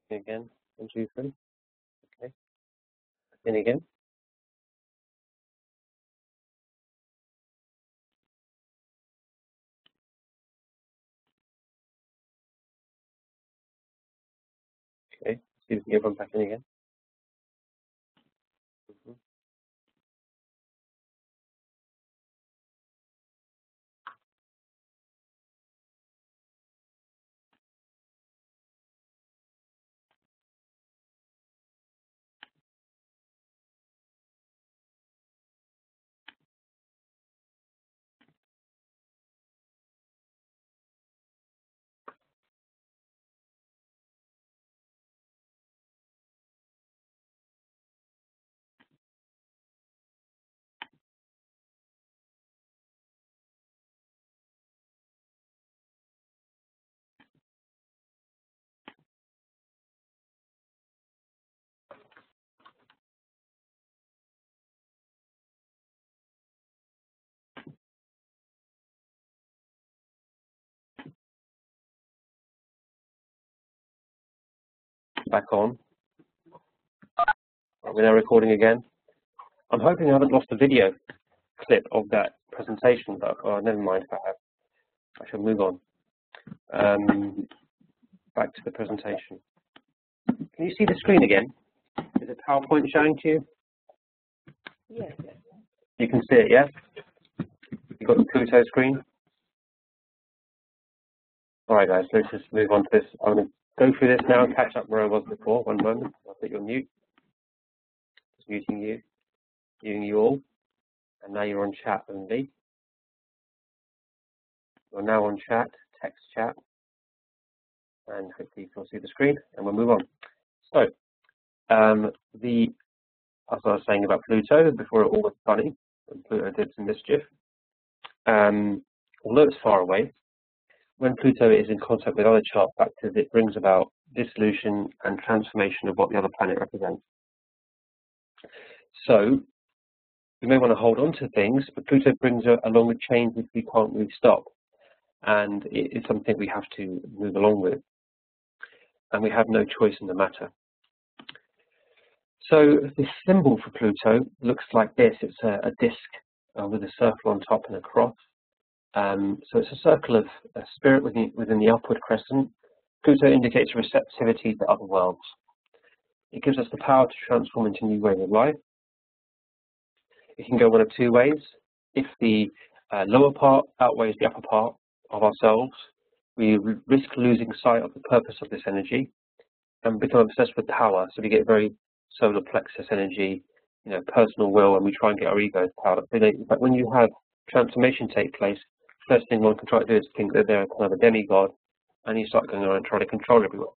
Again, 1, 2, 3. Okay. In again. Okay. See if we can get one back in again. Back on. We're now recording again. I'm hoping I haven't lost the video clip of that presentation, but never mind if I have. I shall move on. Back to the presentation. Can you see the screen again? Is it PowerPoint showing to you? Yes. You can see it, yeah? You've got the Pluto screen? Alright guys, let's just move on to this. I'm going to go through this now and catch up where I was before. 1 moment. I'll put you on mute. Just muting you. Muting you all. And now you're on chat only. You're now on chat, text chat. And hopefully you can see the screen and we'll move on. So, as I was saying about Pluto, before it all was funny, when Pluto did some mischief, although it's far away, when Pluto is in contact with other chart factors, it brings about dissolution and transformation of what the other planet represents. So, we may want to hold on to things, but Pluto brings along a change which we can't really stop. And it is something we have to move along with. And we have no choice in the matter. So the symbol for Pluto looks like this. It's a disk with a circle on top and a cross. So it's a circle of a spirit within the upward crescent. Pluto indicates receptivity to other worlds. It gives us the power to transform into new ways of life. It can go one of 2 ways. If the lower part outweighs the upper part of ourselves, we risk losing sight of the purpose of this energy and become obsessed with power. So we get very solar plexus energy, personal will, and we try and get our egos powered up. But when you have transformation take place, first thing one can try to do is think that they're kind of a demigod, and you start going around trying to control everyone.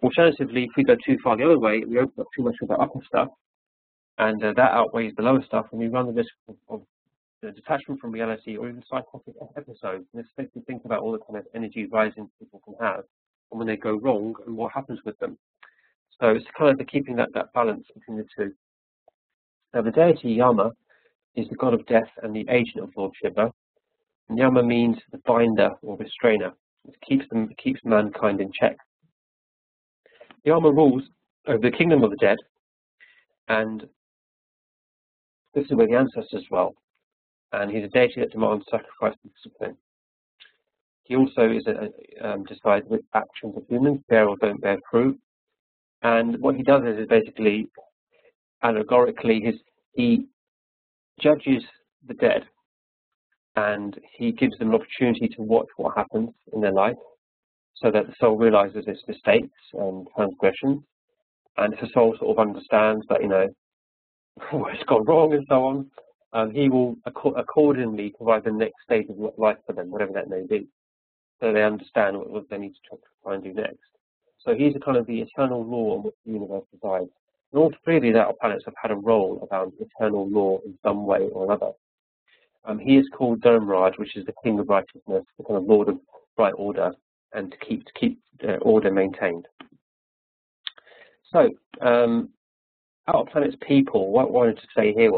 Alternatively, if we go too far the other way, we open up too much of the upper stuff, and that outweighs the lower stuff, and we run the risk of detachment from reality or even psychotic episodes. And it's makes me think about all the kind of energy rising people can have, and when they go wrong, and what happens with them. So it's kind of keeping that balance between the two. Now the deity Yama is the god of death and the agent of Lord Shiva. And Yama means the binder or restrainer. It keeps mankind in check. Yama rules over the kingdom of the dead, and this is where the ancestors dwell. And he's a deity that demands sacrifice and discipline. He also is decides which actions of humans bear or don't bear fruit. And what he does is basically, allegorically, he judges the dead, and he gives them an opportunity to watch what happens in their life, so that the soul realizes its mistakes and transgressions. And if the soul sort of understands that, it's gone wrong and so on, he will accordingly provide the next stage of life for them, whatever that may be, so they understand what they need to try and do next. So he's kind of the eternal law on which the universe resides. And all 3 of these outer planets have had a role around eternal law in some way or another. He is called Dharmaraj, which is the king of righteousness, the kind of lord of right order, and to keep order maintained. So, outer planets people, what I wanted to say here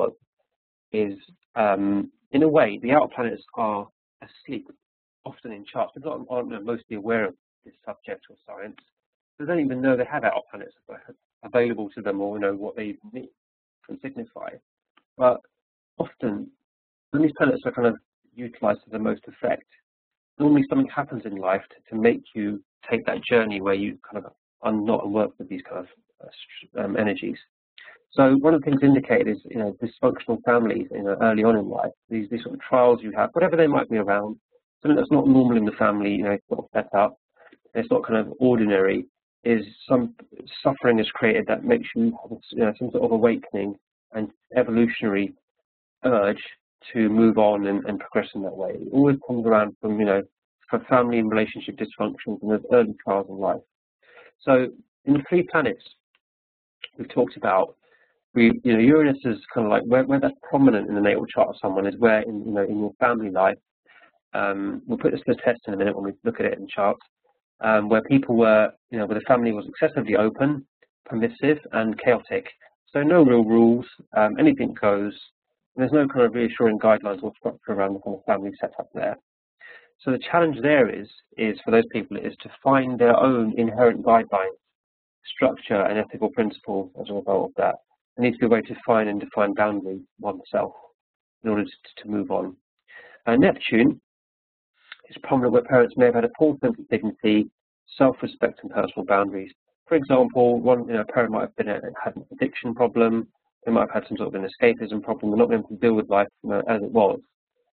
is, in a way, the outer planets are asleep, often in charts. People aren't mostly aware of this subject or science. They don't even know they have outer planets available to them, or what they need and signify. But often, when these planets are kind of utilized to the most effect, normally something happens in life to make you take that journey where you kind of unknot and work with these kind of energies. So one of the things indicated is, dysfunctional families, early on in life, these sort of trials you have, whatever they might be around, something that's not normal in the family, sort of set up, it's not kind of ordinary, is some suffering is created that makes you have some sort of awakening and evolutionary urge to move on and progress in that way. It always comes around from, for family and relationship dysfunctions and those early trials in life. So in the 3 planets we've talked about, Uranus is kind of like where that's prominent in the natal chart of someone is where in your family life. We'll put this to the test in a minute when we look at it in charts. Where people were, where the family was excessively open, permissive, and chaotic. So no real rules, anything goes. And there's no kind of reassuring guidelines or structure around the kind of family setup there. So the challenge there is for those people is to find their own inherent guidelines, structure, and ethical principles as a result of that. There needs to be a way to find and define boundaries oneself in order to move on. Neptune is prominent where parents may have had a poor sense of dignity, self-respect, and personal boundaries. For example, one parent might have had an addiction problem, they might have had some sort of an escapism problem, they're not able to deal with life as it was.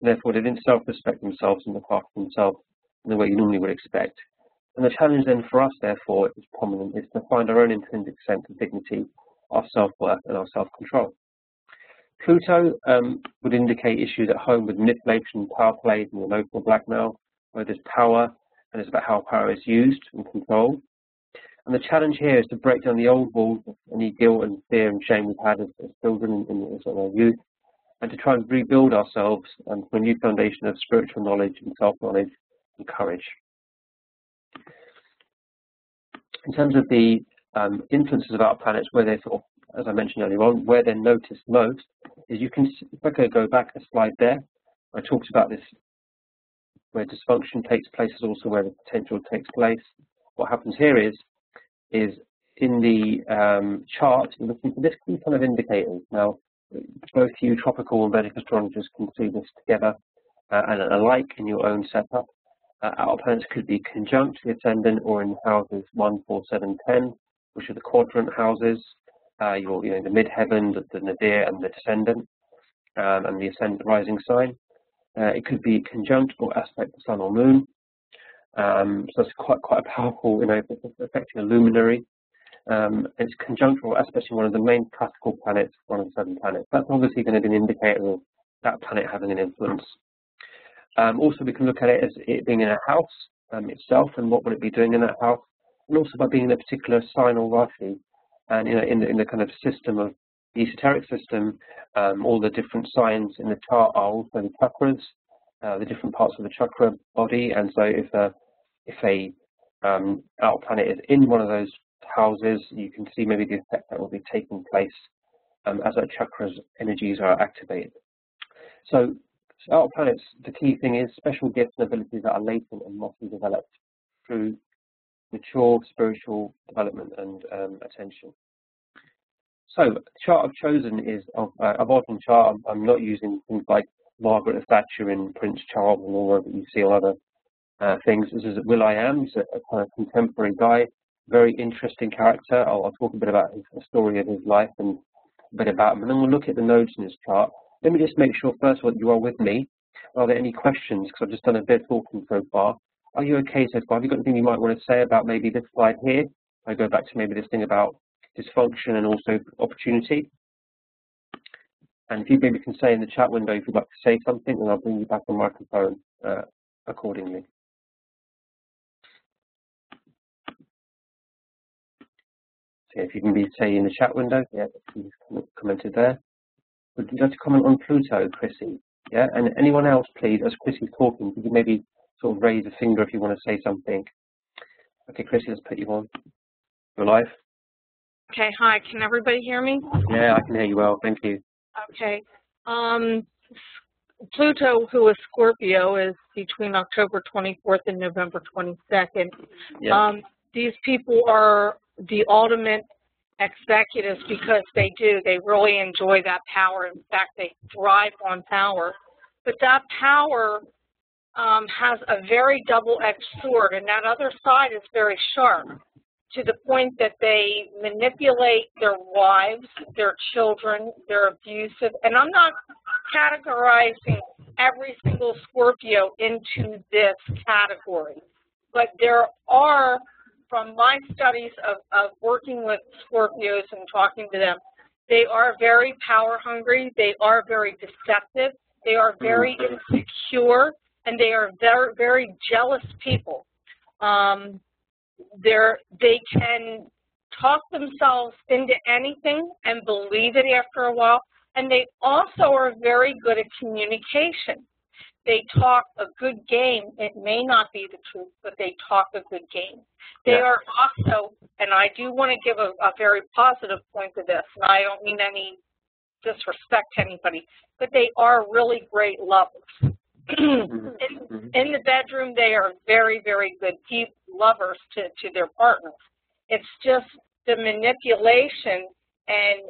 And therefore, they didn't self-respect themselves and look after themselves in the way you normally would expect. And the challenge then for us, therefore, if it's prominent, is to find our own intrinsic sense of dignity, our self-worth, and our self-control. Pluto would indicate issues at home with manipulation, power plays, and emotional blackmail, where there's power, and it's about how power is used and controlled. And the challenge here is to break down the old walls of any guilt and fear and shame we've had as children in sort of our youth, and to try and rebuild ourselves to a new foundation of spiritual knowledge and self-knowledge and courage. In terms of the influences of our planets, where they're sort of, as I mentioned earlier on, where they're noticed most, is you can, if I could go back a slide there, I talked about this, where dysfunction takes place is also where the potential takes place. What happens here is in the chart, you're looking for this key kind of indicators. Now, both you tropical and vedic astrologers can see this together and alike in your own setup. Outer planets could be conjunct the ascendant or in houses 1, 4, 7, 10, which are the quadrant houses. The midheaven, the nadir, and the descendant, and the ascendant rising sign. It could be conjunct or aspect the sun or moon. So it's quite a powerful, affecting a luminary. It's conjunct or aspecting one of the main classical planets, one of the 7 planets. That's obviously going to be an indicator of that planet having an influence. Also, we can look at it as it being in a house itself, and what would it be doing in that house, and also by being in a particular sign or rashi. And in the kind of system of the esoteric system, all the different signs in the chart are also the chakras, the different parts of the chakra body. And so if a outer planet is in one of those houses, you can see maybe the effect that will be taking place as that chakra's energies are activated. So outer planets, the key thing is special gifts and abilities that are latent and must be developed through mature spiritual development and attention. So the chart I've chosen is of a modern chart. I'm not using things like Margaret Thatcher and Prince Charles and all that you see on other things. This is Will.I.Am. He's a kind of contemporary guy, very interesting character. I'll talk a bit about the story of his life and a bit about him, and then we'll look at the nodes in his chart. Let me just make sure first of all that you are with me. Are there any questions? Because I've just done a bit of talking so far. Are you okay so far? Have you got anything you might want to say about maybe this slide here? I go back to maybe this thing about dysfunction and also opportunity. And if you maybe can say in the chat window if you'd like to say something, and I'll bring you back on microphone accordingly. So if you can be say in the chat window, yeah, please commented there. Would you like to comment on Pluto, Chrissy? Yeah, and anyone else, please, as Chrissy's talking, could you maybe sort of raise a finger if you want to say something? Okay, Chrissy, let's put you on. You're live. Okay, hi. Can everybody hear me? Yeah, I can hear you well. Thank you. Okay. Pluto, who is Scorpio, is between October 24th and November 22nd. Yeah. these people are the ultimate executives because they really enjoy that power. In fact, they thrive on power. But that power has a very double-edged sword, and that other side is very sharp, to the point that they manipulate their wives, their children, they're abusive. And I'm not categorizing every single Scorpio into this category, but there are, from my studies of working with Scorpios and talking to them, they are very power hungry, they are very deceptive, they are very insecure, and they are very, very jealous people. They can talk themselves into anything and believe it after a while, and they also are very good at communication. They talk a good game. It may not be the truth, but they talk a good game. They are also, and I do want to give a very positive point to this, and I don't mean any disrespect to anybody, but they are really great lovers. In the bedroom, they are very, very good lovers to their partners. It's just the manipulation and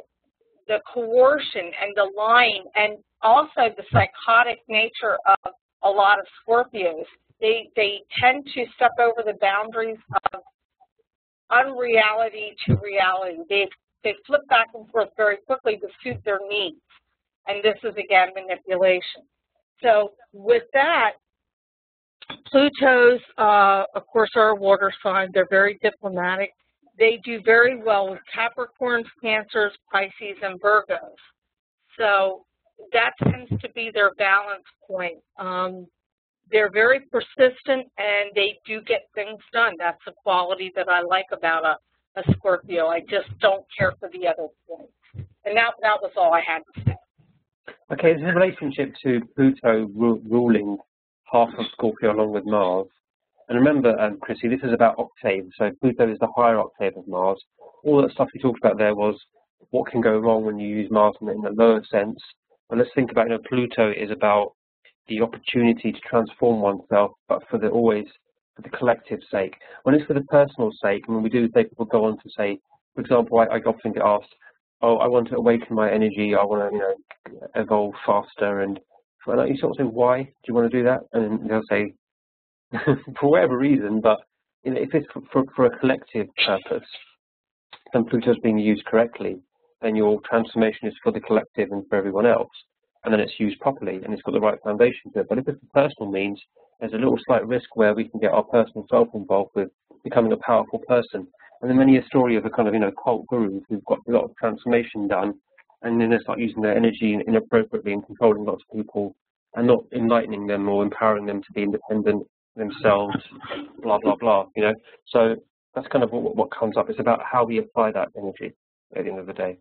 the coercion and the lying, and also the psychotic nature of a lot of Scorpios. They tend to step over the boundaries of unreality to reality. They flip back and forth very quickly to suit their needs, and this is, again, manipulation. So with that, Plutos, of course, are a water sign. They're very diplomatic. They do very well with Capricorns, Cancers, Pisces, and Virgos. So that tends to be their balance point. They're very persistent, and they do get things done. That's a quality that I like about a Scorpio. I just don't care for the other points. And that was all I had to say. Okay, there's a relationship to Pluto ruling half of Scorpio along with Mars. And remember, Chrissy, this is about octaves. So Pluto is the higher octave of Mars. All that stuff we talked about there was what can go wrong when you use Mars in the lower sense. But let's think about, Pluto is about the opportunity to transform oneself, but always for the collective sake. When it's for the personal sake, we do say people go on to say, for example, I often get asked, oh, I want to awaken my energy, I want to, evolve faster, and you sort of say, why do you want to do that? And they'll say, for whatever reason, but if it's for a collective purpose, then Pluto's being used correctly, then your transformation is for the collective and for everyone else, and then it's used properly and it's got the right foundation to it. But if it's for personal means, there's a little slight risk where we can get our personal self involved with becoming a powerful person. And then many a story of a kind of, cult gurus who've got a lot of transformation done, and then they start using their energy inappropriately and controlling lots of people and not enlightening them or empowering them to be independent themselves, blah, blah, blah, So that's kind of what comes up. It's about how we apply that energy at the end of the day.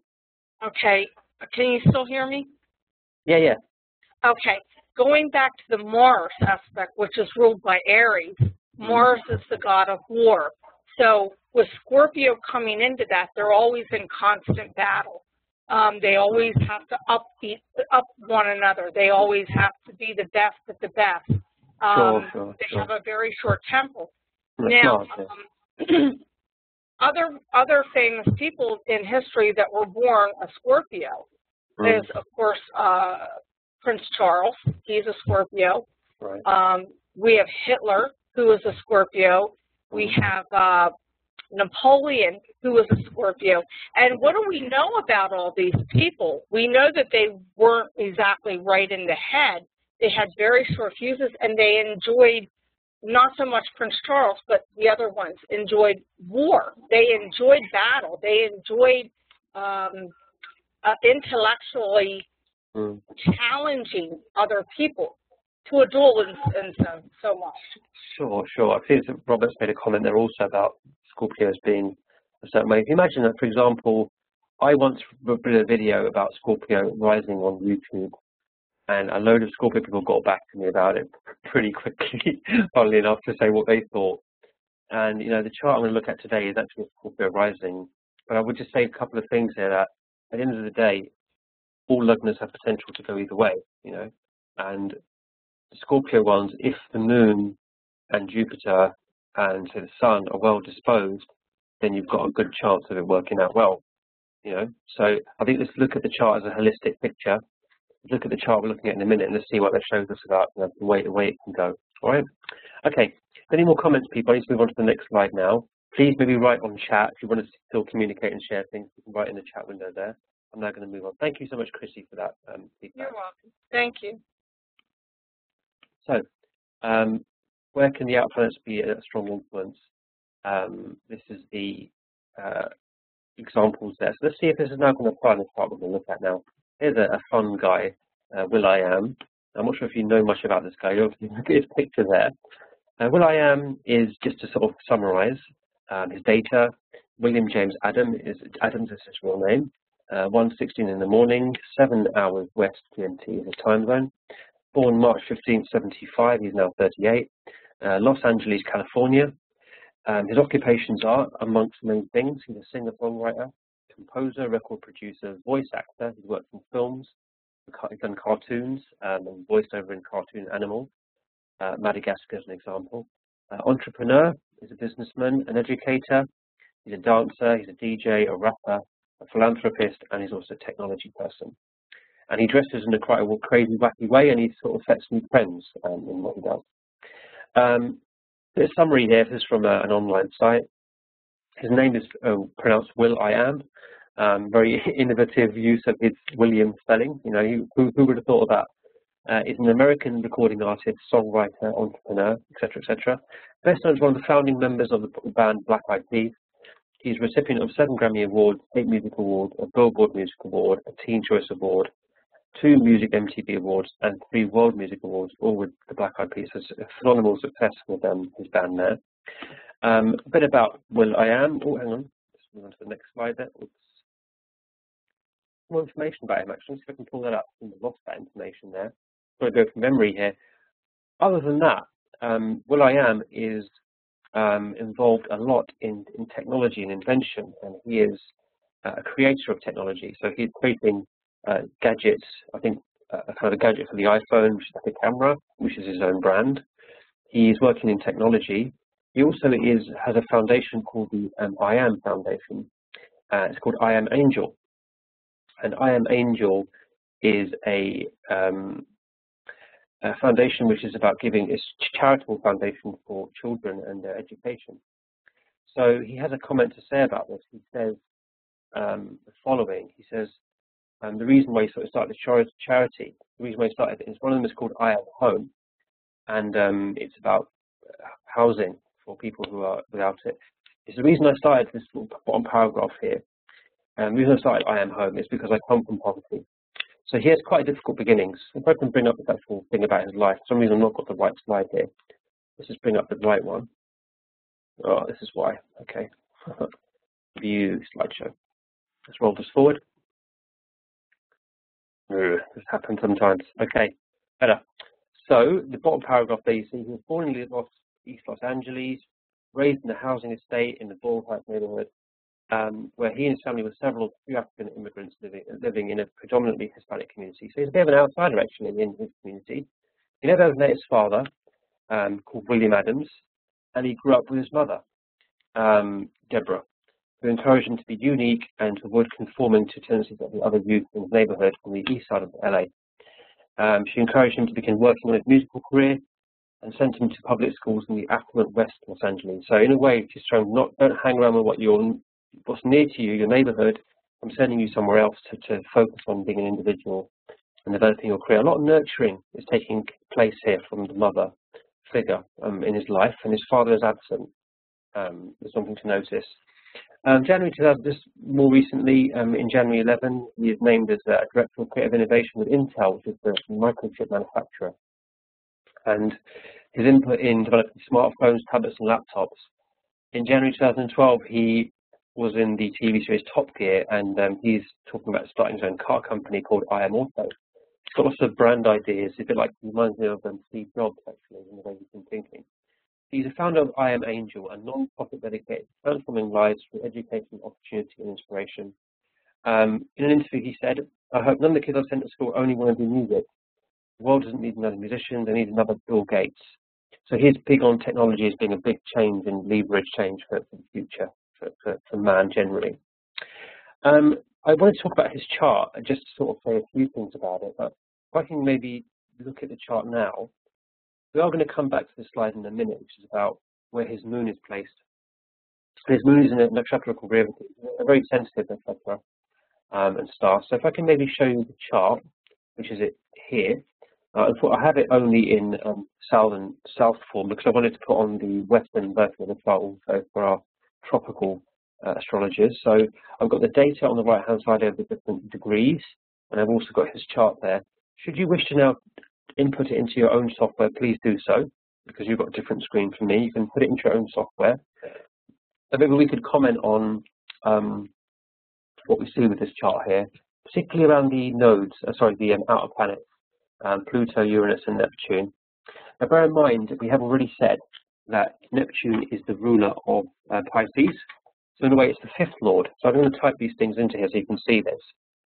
Okay. Can you still hear me? Yeah. Okay. Going back to the Mars aspect, which is ruled by Aries, Mars is the god of war. So with Scorpio coming into that, they're always in constant battle. They always have to up one another. They always have to be the best at the best. They have a very short temper. Now, other famous people in history that were born a Scorpio is, of course, Prince Charles. He's a Scorpio. Right. We have Hitler, who is a Scorpio. We have Napoleon, who was a Scorpio. And what do we know about all these people? We know that they weren't exactly right in the head. They had very short fuses, and they enjoyed, not so much Prince Charles, but the other ones, enjoyed war. They enjoyed battle. They enjoyed intellectually challenging other people to a duel in so much. Sure. I think Robert's made a comment there also about Scorpios being a certain way. Imagine that, for example, I once did a video about Scorpio rising on YouTube, and a load of Scorpio people got back to me about it pretty quickly, funnily enough, to say what they thought. And, the chart I'm going to look at today is actually Scorpio rising. But I would just say a couple of things here that, at the end of the day, all lugnas have potential to go either way, and the Scorpio ones, if the moon and Jupiter and so the sun are well disposed, then you've got a good chance of it working out well. You know, so I think let's look at the chart as a holistic picture. Look at the chart we're looking at in a minute, and let's see what that shows us about the way it can go. All right. Okay. Any more comments, people? Let's move on to the next slide now. Please maybe write on chat if you want to still communicate and share things. You can write in the chat window there. I'm now going to move on. Thank you so much, Chrissy, for that feedback. You're welcome. Thank you. So, where can the out planets be a strong influence? This is the examples there. So let's see if this is now going to apply in the part we're going to look at now. Here's a fun guy, Will.I.Am. I'm not sure if you know much about this guy. Look at his picture there. Will.I.Am is, just to sort of summarize his data. William James Adams is his real name. 1:16 in the morning, 7 hours west GMT is his time zone. Born March 15, 75, he's now 38. Los Angeles, California. His occupations are, amongst many things, he's a singer-songwriter, composer, record producer, voice actor. He's worked in films, he's done cartoons and voiced over in cartoon animals. Madagascar is an example. Entrepreneur, he's a businessman, an educator, he's a dancer, he's a DJ, a rapper, a philanthropist, and he's also a technology person. And he dresses in a quite a crazy, wacky way, and he sort of sets new trends in what he does. There's a summary here. This is from an online site. His name is pronounced Will.I.Am. Very innovative use of his William spelling. You know, who would have thought of that? He's an American recording artist, songwriter, entrepreneur, etc., etc. Best known as one of the founding members of the band Black-Eyed Peas. He's a recipient of 7 Grammy Awards, 8 Music Awards, a Billboard Music Award, a Teen Choice Award, 2 Music MTV Awards, and 3 World Music Awards, all with the Black-Eyed Peas. So a phenomenal success with his band there. A bit about Will.I.Am. Oh, hang on. Let's move on to the next slide there. Oops. More information about him, actually. See if I can pull that up. I've lost that information there. I'm going to go from memory here. Other than that, Will.I.Am is involved a lot in technology and invention, and he is a creator of technology. So he's creating gadgets. I think a kind of a gadget for the iPhone, which is like a camera, which is his own brand. He's working in technology. He also has a foundation called the I.Am Foundation. It's called I.Am Angel, and I.Am Angel is a foundation which is about giving. It's a charitable foundation for children and their education. So he has a comment to say about this. He says the following. He says, the reason why he sort of started this charity, the reason why he started it is one of them is called I Am Home, and it's about housing for people who are without it. It's the reason I started this bottom paragraph here. The reason I started I Am Home is because I come from poverty. So he has quite difficult beginnings. If I can bring up the actual thing about his life, for some reason I've not got the right slide here. Let's just bring up the right one. Oh, this is why. Okay. View slideshow. Let's roll this forward. This happens sometimes. Okay, better. So the bottom paragraph there, you see he was born in East Los Angeles, raised in a housing estate in the Ball Heights neighborhood, where he and his family were several African immigrants living in a predominantly Hispanic community. So he's a bit of an outsider actually in his community. He never met his father, called William Adams, and he grew up with his mother, Deborah, who encouraged him to be unique and to avoid conforming to tendencies of the other youth in his neighborhood on the east side of LA. She encouraged him to begin working on his musical career and sent him to public schools in the affluent West Los Angeles. So in a way, she's trying don't hang around with what's near to you, your neighborhood. I'm sending you somewhere else to focus on being an individual and developing your career. A lot of nurturing is taking place here from the mother figure in his life, and his father is absent. There's something to notice. January 2000, just more recently, in January 11, he is named as Director of Creative Innovation with Intel, which is the microchip manufacturer. And his input in developing smartphones, tablets, and laptops. In January 2012, he was in the TV series Top Gear, and he's talking about starting his own car company called I Am Auto. He's got lots of brand ideas. It's a bit like, he reminds me of Steve Jobs, actually, in the way he's been thinking. He's a founder of I Am Angel, a non-profit dedicated to transforming lives through education, opportunity, and inspiration. In an interview, he said, "I hope none of the kids I've sent to school only want to do music. The world doesn't need another musician, they need another Bill Gates. So he's big on technology as being a big change and leverage change for the future, for man generally. I want to talk about his chart and just sort of say a few things about it, but if I can maybe look at the chart now, we are going to come back to the slide in a minute, which is about where his moon is placed. So his moon is in a nakshatra called Revati, a very sensitive nakshatra and star. So if I can maybe show you the chart, which is it here. I have it only in south form because I wanted to put on the western version of the chart also for our tropical astrologers. So I've got the data on the right hand side of the different degrees, and I've also got his chart there. Should you wish to now input it into your own software, please do so, because you've got a different screen from me. You can put it into your own software. And maybe we could comment on what we see with this chart here, particularly around the nodes, the outer planets, Pluto, Uranus and Neptune. Now bear in mind that we have already said that Neptune is the ruler of Pisces. So in a way it's the fifth lord. So I'm going to type these things into here so you can see this.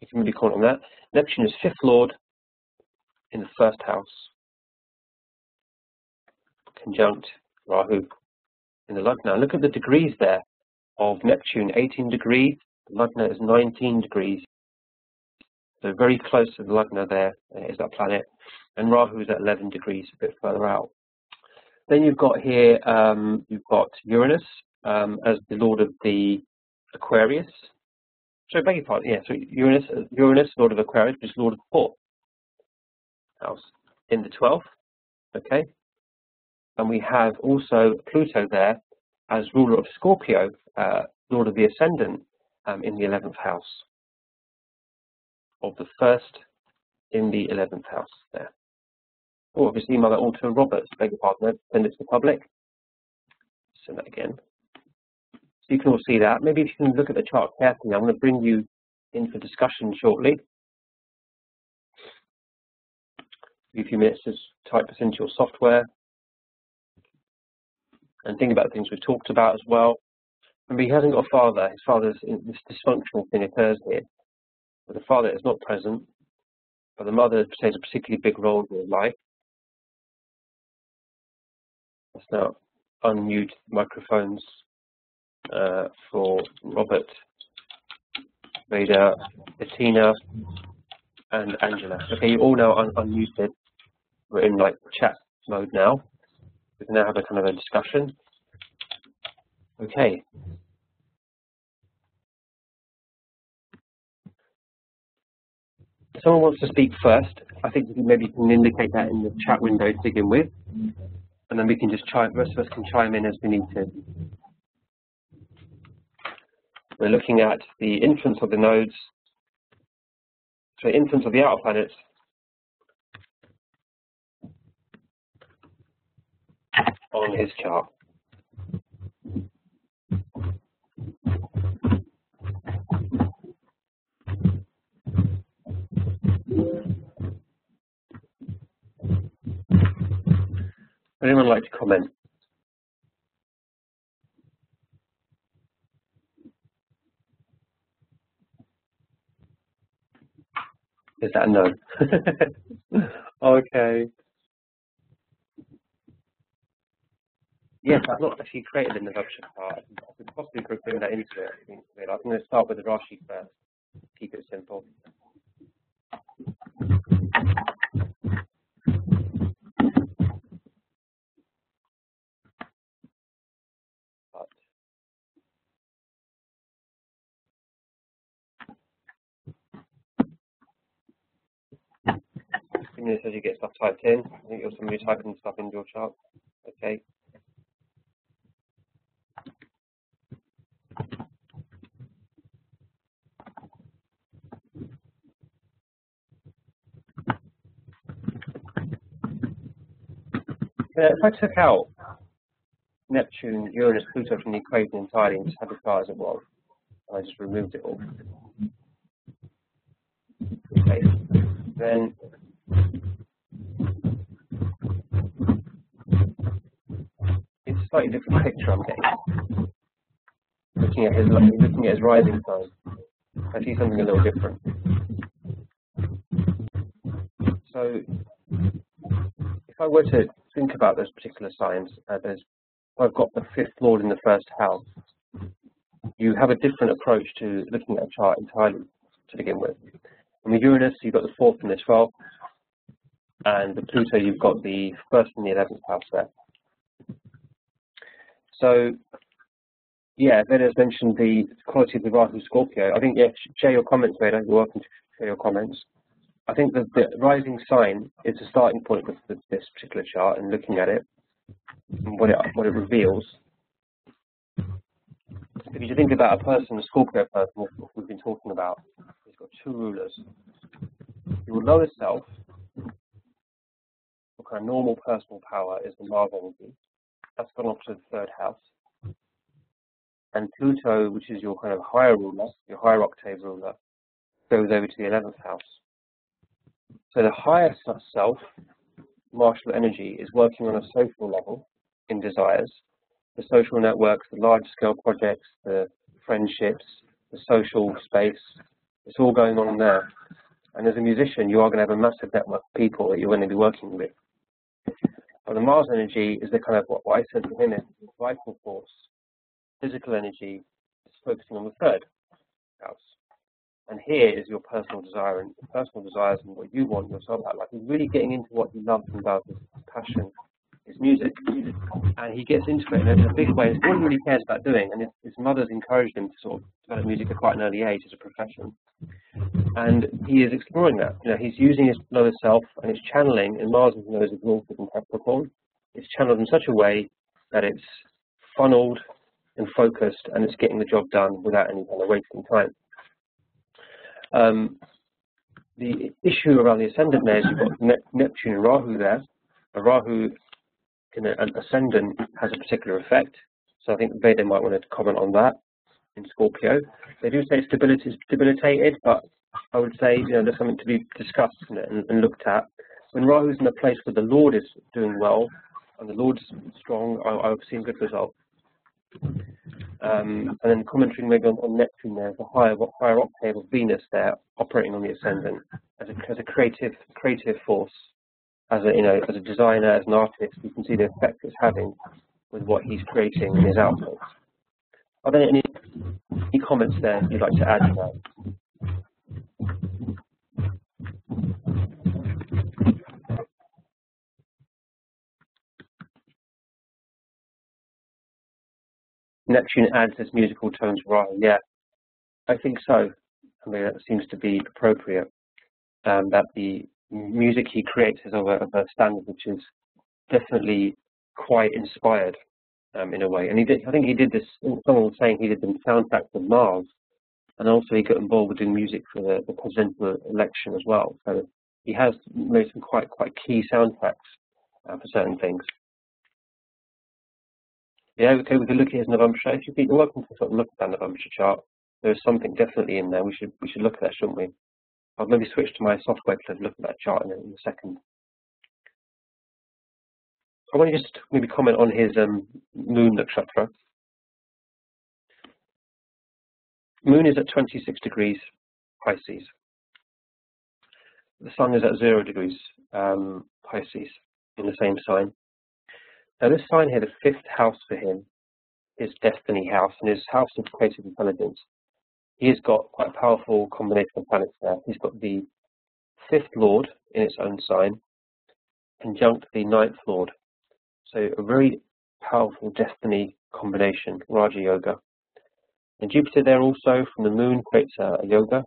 You can really comment on that. Neptune is fifth lord in the first house, conjunct Rahu in the Lagna. Look at the degrees there of Neptune, 18 degrees. The Lagna is 19 degrees. So very close to the Lagna there is that planet. And Rahu is at 11 degrees, a bit further out. Then you've got here, you've got Uranus as the lord of the Aquarius. So beg your pardon, yeah, so Uranus, lord of Aquarius, which is lord of the fourth house in the 12th, okay? And we have also Pluto there as ruler of Scorpio, lord of the ascendant in the 11th house of the first in the 11th house there. Oh, obviously Mother Alta Roberts, beg your pardon, send it to the public. Send that again. So you can all see that. Maybe if you can look at the chart carefully, I'm going to bring you in for discussion shortly. Give you a few minutes to type this into your software and think about the things we've talked about as well. Remember, he hasn't got a father. His father's this dysfunctional thing occurs here. But the father is not present, but the mother plays a particularly big role in his life. Let's now unmute microphones for Robert, Veda, Bettina, and Angela. Okay, you're all now unmuted. We're in like chat mode now. We can now have a kind of a discussion. Okay. If someone wants to speak first, I think maybe you can indicate that in the chat window to begin with, and then we can just chime. The rest of us can chime in as we need to. We're looking at the influence of the nodes, so the influence of the outer planets on his chart. Would anyone like to comment? Is that a no? Okay. Yes, I've not actually created an introduction part. I could possibly bring that into it. I'm going to start with the Rashi first. Keep it simple. Give me this as you get stuff typed in. I think you're somebody typing stuff into your chart. Okay. If I took out Neptune, Uranus, Pluto from the equation entirely and just had the chart as it was, I just removed it all. Okay. Then it's a slightly different picture I'm getting. Looking at his rising sign, I see something a little different. So if I were to think about those particular signs, I've got the 5th lord in the 1st house. You have a different approach to looking at a chart entirely to begin with. And with Uranus, you've got the 4th and the 12th, and with Pluto, you've got the 1st and the 11th house there. So, yeah, Veda has mentioned the quality of the Rahu Scorpio. I think, yeah, share your comments, Veda. You're welcome to share your comments. I think that the rising sign is the starting point of this particular chart and looking at it and what it reveals. If you think about a person, a Scorpio person, what we've been talking about, he's got 2 rulers. Your lower self, your kind of normal personal power, is the Mars energy. That's gone off to the 3rd house. And Pluto, which is your kind of higher ruler, your higher octave ruler, goes over to the 11th house. So the higher self, martial energy, is working on a social level in desires. The social networks, the large-scale projects, the friendships, the social space, it's all going on there. And as a musician, you are going to have a massive network of people that you're going to be working with. But the Mars energy is the kind of what I said to him is vital force. Physical energy is focusing on the 3rd house. And here is your personal desire, and personal desires and what you want yourself out. Like, he's really getting into what he loves and does, his passion, his music. And he gets into it in a big way. It's what he really cares about doing. And his mother's encouraged him to sort of develop music at quite an early age as a profession. And he is exploring that. You know, he's using his lower self, and it's channeling, and Mars is exalted in Capricorn. It's channeled in such a way that it's funneled and focused, and it's getting the job done without any kind of wasting time. The issue around the ascendant there is you've got Neptune and Rahu there. A Rahu in an ascendant has a particular effect, so I think Veda might want to comment on that in Scorpio. They do say it's debilitated, but I would say, you know, there's something to be discussed and looked at. When Rahu's in a place where the Lord is doing well and the Lord's strong, I've seen good results. And then commenting maybe on Neptune, there's a higher octave of Venus there operating on the ascendant as a creative force, as a designer, as an artist. You can see the effect it's having with what he's creating in his output. Are there any comments there you'd like to add to that? Neptune adds this musical tone to Rahu. Yeah, I think so. I mean, that seems to be appropriate. That the music he creates is of a standard which is definitely quite inspired in a way. And I think he did this. Someone was saying he did the soundtrack for Mars, and also he got involved with doing music for the presidential election as well. So he has made some quite key soundtracks for certain things. Yeah, okay, we can look at his Navamsha. If you're welcome to sort of look at that Navamsha chart, there's something definitely in there. We should look at that, shouldn't we? I'll maybe switch to my software to look at that chart in a second. I want to just maybe comment on his moon nakshatra. Moon is at 26 degrees Pisces. The sun is at 0 degrees Pisces in the same sign. Now this sign here, the 5th house for him, his destiny house, and his house of creative intelligence. He has got quite a powerful combination of planets there. He's got the 5th lord in its own sign, conjunct the 9th lord. So a very powerful destiny combination, Raja Yoga. And Jupiter there also from the moon creates a yoga,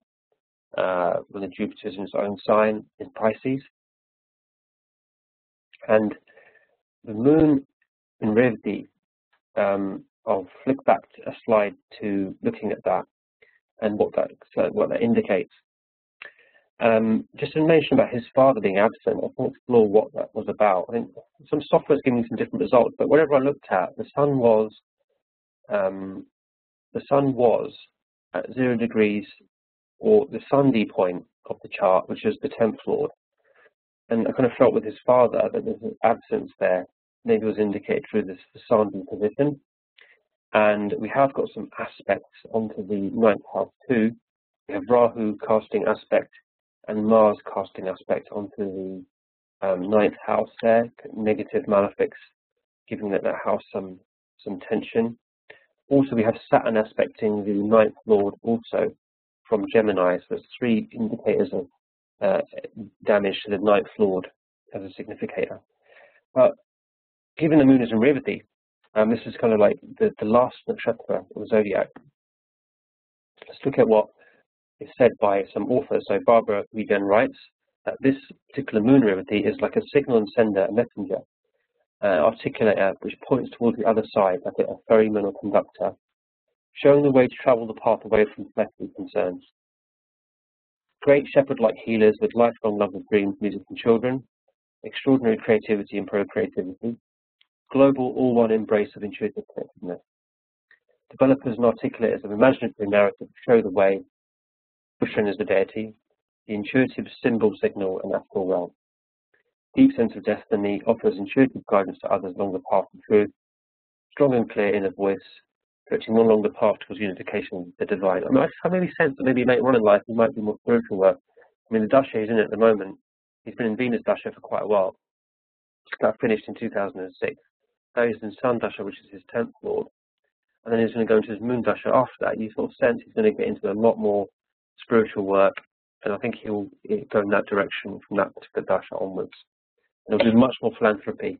when the Jupiter is in its own sign in Pisces. And the moon in Revdi, I'll flick back a slide to looking at that and what that indicates. Just to mention about his father being absent, I can explore what that was about. I think some software is giving me some different results, but whatever I looked at, the sun was at 0 degrees, or the Sandhi point of the chart, which is the 10th lord. And I kind of felt with his father that there's an absence there. Maybe it was indicated through this Sandhi position. And we have got some aspects onto the 9th house too. We have Rahu casting aspect and Mars casting aspect onto the ninth house there, negative malefics, giving that house some tension. Also, we have Saturn aspecting the ninth lord also from Gemini, so there's 3 indicators of damage to the ninth lord as a significator. But given the moon is in Revati, this is kind of like the last nakshatra of the zodiac. Let's look at what is said by some authors. So Barbara Regen writes that this particular moon Revati is like a signal and sender, a messenger, articulator, which points towards the other side, like a ferryman or conductor, showing the way to travel the path away from fleshly concerns. Great shepherd-like healers with lifelong love of dreams, music and children, extraordinary creativity and procreativity, global all-one embrace of intuitive connectedness. Developers and articulators of imaginative narrative show the way, shown as the deity, the intuitive symbol, signal and astral realm. Deep sense of destiny offers intuitive guidance to others along the path of truth, strong and clear inner voice, directing one along the path towards unification with the divine. I mean, I just have maybe sense that maybe later on in life he might be more spiritual work. I mean, the Dasha he's in at the moment, he's been in Venus Dasha for quite a while. That finished in 2006. Now he's in Sun Dasha, which is his 10th lord. And then he's going to go into his Moon Dasha after that. You sort of sense he's going to get into a lot more spiritual work, and I think he'll go in that direction from that particular Dasha onwards. And he'll do much more philanthropy.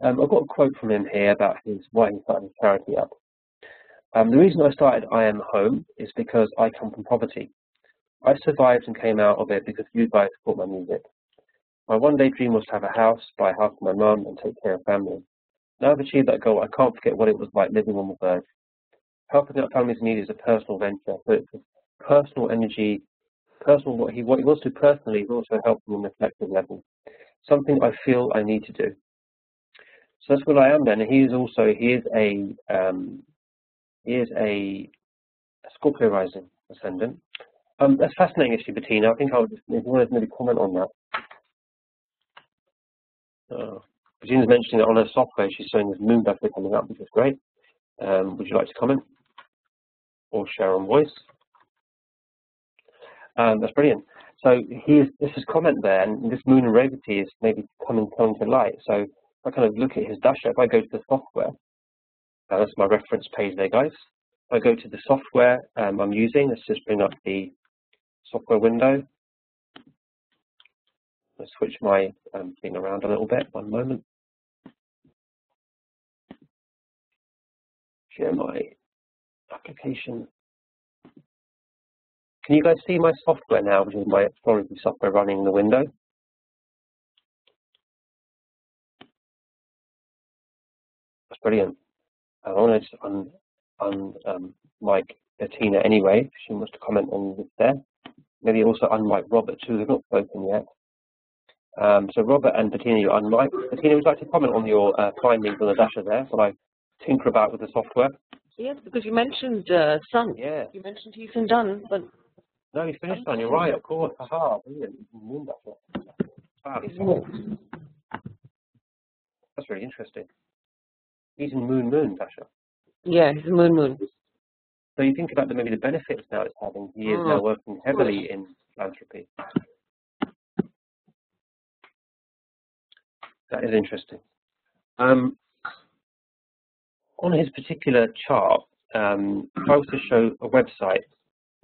I've got a quote from him here about why he started his charity up. The reason I started I.Am Home is because I come from poverty. I survived and came out of it because you guys support my music. My one-day dream was to have a house, buy a house for my mum, and take care of family. Now I've achieved that goal, I can't forget what it was like living on the verge. Helping out families in need is a personal venture, so it's a personal energy, personal what he wants to do personally, but also help them on the collective level. Something I feel I need to do. So that's Will.I.Am then. He is a Scorpio rising ascendant. That's fascinating, actually, Bettina. I think I'll just, if you want to maybe comment on that. Bettina's mentioning that on her software, she's showing this moon Dasha coming up, which is great. Would you like to comment or share on voice? That's brilliant. So this is comment there, and this moon in Revati is maybe coming to light. So if I kind of look at his Dasha, if I go to the software, that's my reference page there, guys. If I go to the software I'm using, let's just bring up the software window. Let's switch my thing around a little bit. One moment. Share my application. Can you guys see my software now, which is my Astrology software running in the window? That's brilliant. I want to just unmic Bettina anyway. She wants to comment on this there. Maybe also unmic Robert too. They've not spoken yet. So Robert and Bettina, you're unmiked. Bettina, would you like to comment on your findings on the Dasha there? What I tinker about with the software? Yes, because you mentioned Sun. Yeah. You mentioned he's done, but no, he's finished Sun. You're right, of course. Haha, brilliant. Moon Dasha. That's really interesting. He's in Moon Dasha. Yeah, he's Moon. So you think about maybe the benefits now it's having. He is now working heavily in philanthropy. That is interesting. On his particular chart, if I was to show a website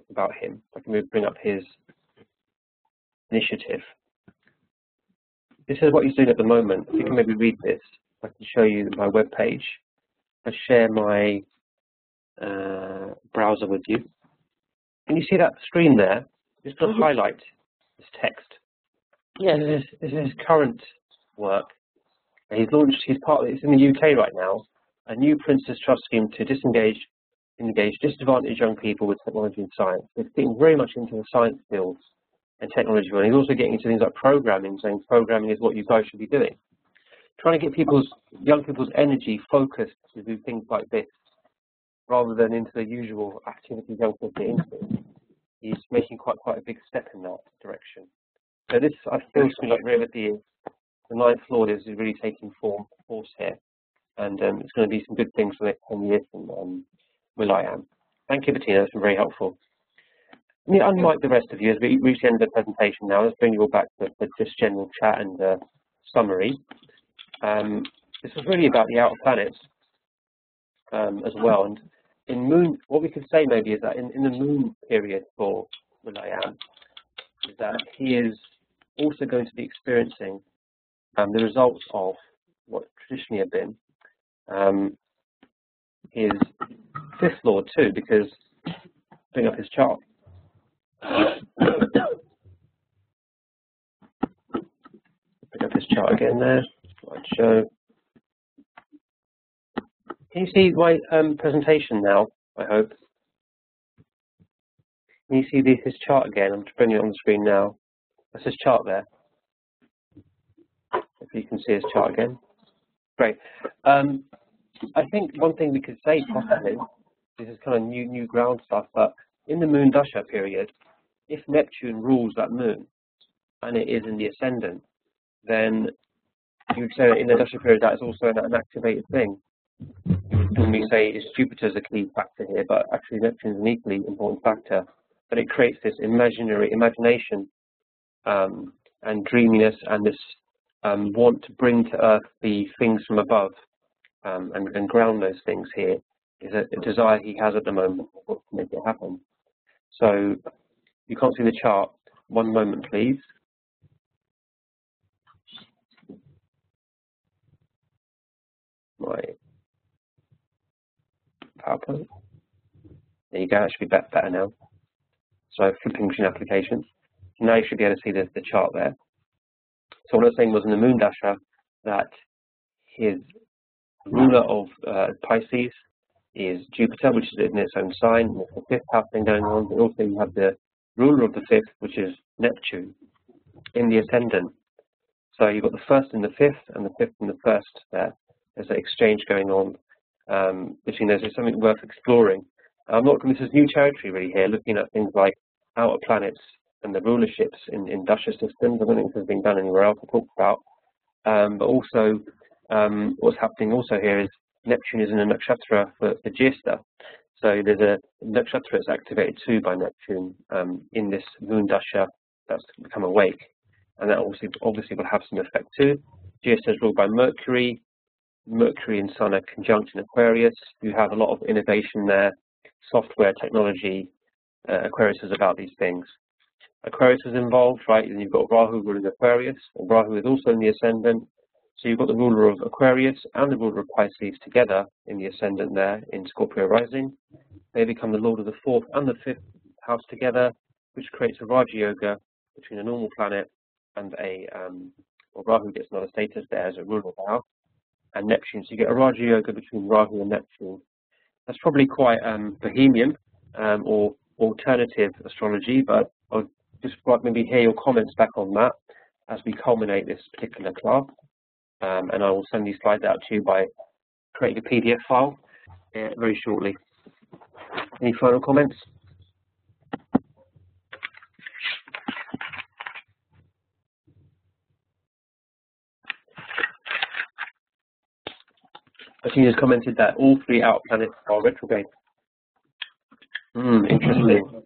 about him, I can bring up his initiative. This is what he's doing at the moment. If you can maybe read this, I can show you my web page. I share my browser with you. Can you see that screen there? Just going to highlight this text. Yes. This is his current work. He's launched. It's in the UK right now. A new Prince's Trust scheme to engage disadvantaged young people with technology and science. It's getting very much into the science fields and technology. And he's also getting into things like programming, saying programming is what you guys should be doing. Trying to get young people's energy focused to do things like this, rather than into the usual activities young people get into. He's making quite a big step in that direction. So this, I feel to me like Revati, the ninth lord is really taking force here, and it's going to be some good things for the next 10 years from Will.I.Am. Thank you, Bettina. That's been very helpful. Let me unmic the rest of you as we reach the end of the presentation now. Let's bring you all back to just general chat and summary. This is really about the outer planets as well. And in moon, what we could say maybe is that in the moon period for Will.I.Am, is that he is also going to be experiencing the results of what traditionally have been his fifth lord too, because bring up his chart. Bring up his chart again there. Slideshow. Can you see my presentation now? I hope. Can you see his chart again? I'm just bringing it on the screen now. That's his chart there. If you can see his chart again. Great. I think one thing we could say possibly, this is kind of new ground stuff, but in the moon dasha period, if Neptune rules that moon and it is in the ascendant, then you would say that in the dasha period that is also an activated thing. You would normally say it's Jupiter's a key factor here, but actually Neptune is an equally important factor. But it creates this imagination and dreaminess and this want to bring to earth the things from above and ground those things here is a desire he has at the moment to make it happen. So you can't see the chart. One moment, please. My PowerPoint. There you go. That should be better now. So flipping between applications. Now you should be able to see the chart there. So what I was saying was in the moon dasha that his ruler of Pisces is Jupiter, which is in its own sign. There's the fifth house thing going on, but also you have the ruler of the fifth, which is Neptune, in the ascendant. So you've got the first and the fifth, and the fifth and the first there. There's an exchange going on between those. It's something worth exploring. This is new territory really here, looking at things like outer planets and the rulerships in dasha systems. I don't think this has been done anywhere else to talk about. But also, what's happening also here is Neptune is in a nakshatra for Jyesta. So there's a nakshatra that's activated too by Neptune in this moon dasha that's become awake. And that obviously will have some effect too. Jyesta is ruled by Mercury. Mercury and Sun are conjunct in Aquarius. You have a lot of innovation there, software, technology. Aquarius is about these things. Aquarius is involved, right? And you've got Rahu ruling Aquarius. And Rahu is also in the ascendant. So you've got the ruler of Aquarius and the ruler of Pisces together in the ascendant there in Scorpio rising. They become the lord of the fourth and the fifth house together, which creates a Raja Yoga between a normal planet and Rahu gets another status there as a ruler of the house, and Neptune. So you get a Raja Yoga between Rahu and Neptune. That's probably quite bohemian or alternative astrology, but I'll just maybe hear your comments back on that as we culminate this particular class. And I will send these slides out to you by creating a PDF file very shortly. Any final comments? I think you just commented that all three outer planets are retrograde. Interesting.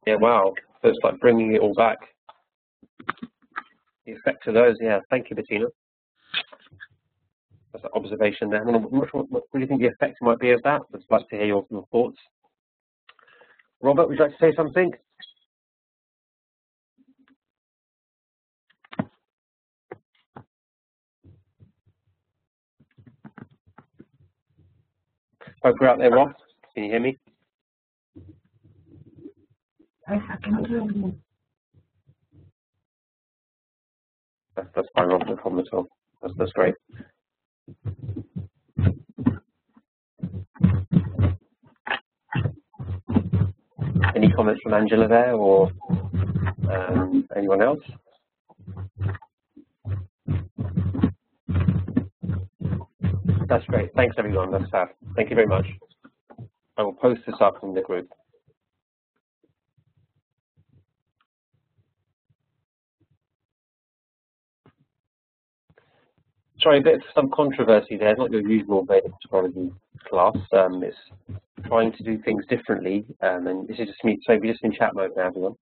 Yeah, wow. So it's like bringing it all back. The effect of those, yeah. Thank you, Bettina. That's an observation there. I'm not sure what do you think the effect might be of that. I'd like to hear your thoughts. Robert, would you like to say something? Hope you're out there, Rob. Can you hear me? I can hear you. That's fine, Rob. No problem at all. That's great. Any comments from Angela there or anyone else? That's great. Thanks, everyone. That's fab. Thank you very much. I will post this up in the group. Sorry, a bit of some controversy there. It's not your usual Vedic astrology class. It's trying to do things differently. And this is just me. So we're just in chat mode now, everyone.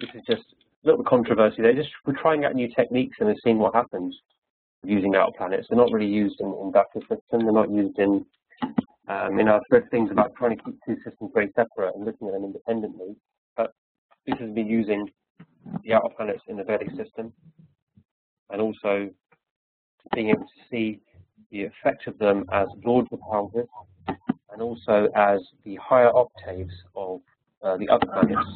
This is just little bit of controversy there. We're trying out new techniques and we're seeing what happens using outer planets. They're not really used in inductive system. They're not used in our first things about trying to keep two systems very separate and looking at them independently. But this has been using the outer planets in the Vedic system, and also being able to see the effect of them as lords of houses, and also as the higher octaves of the other planets,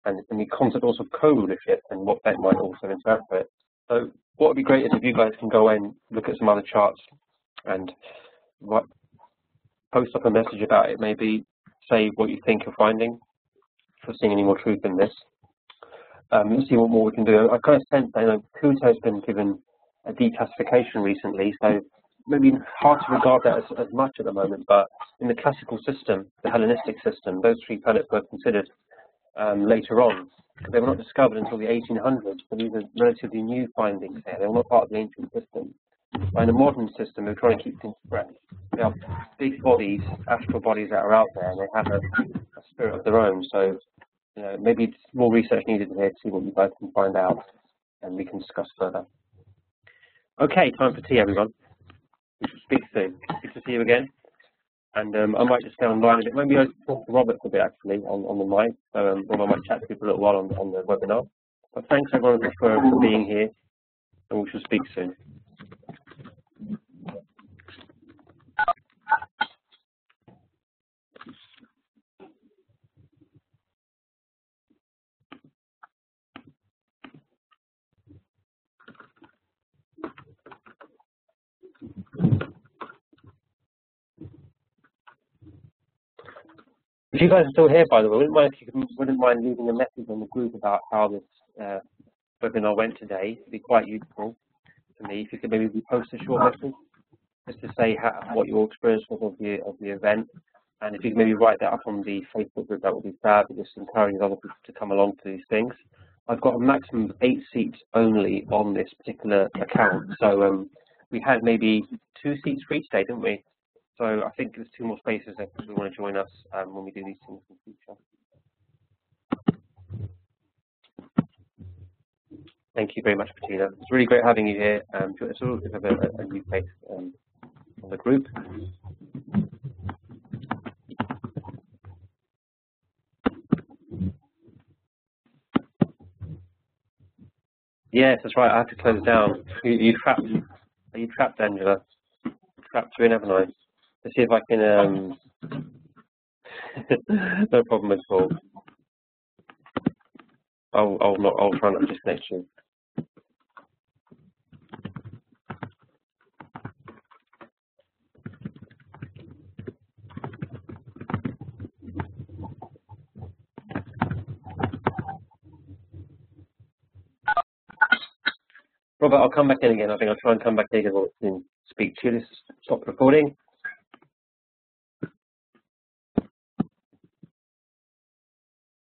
and the concept also of co-rulership and what that might also interpret. So what would be great is if you guys can go and look at some other charts and post up a message about it, maybe say what you think you're finding, if you're seeing any more truth in this. Let's see what more we can do. I kind of sense that Pluto has been given a declassification recently, so maybe hard to regard that as much at the moment, but in the classical system, the Hellenistic system, those three planets were considered later on. They were not discovered until the 1800s, so these are relatively new findings here. They were not part of the ancient system. But in the modern system, we're trying to keep things fresh. They are big bodies, astral bodies that are out there, and they have a spirit of their own. So, maybe more research needed here to see what you guys can find out, and we can discuss further. Okay, time for tea, everyone. We shall speak soon. Good to see you again. And I might just stay online a bit. Maybe I'll talk to Robert a bit, actually, on the mic. So Rob, I might chat to you for a little while on the webinar. But thanks, everyone, for being here, and we shall speak soon. If you guys are still here, by the way, wouldn't mind leaving a message on the group about how this webinar went today. It'd be quite useful to me. If you could maybe post a short message just to say what your experience was of the event, and if you could maybe write that up on the Facebook group, that would be fab. It just encourages other people to come along to these things. I've got a maximum of 8 seats only on this particular account, so we had maybe 2 seats for each day, didn't we? So I think there's 2 more spaces if people want to join us when we do these things in the future. Thank you very much, Bettina. It's really great having you here. It's always good to have a new face on the group. Yes, that's right. I have to close it down. You trapped? Are you trapped, Angela? Trapped you in, haven't I? Let's see if I can. No problem at all. I'll try not to disconnect you. Robert, I'll come back in again. I think I'll try and come back in again and speak to you. Let's stop recording.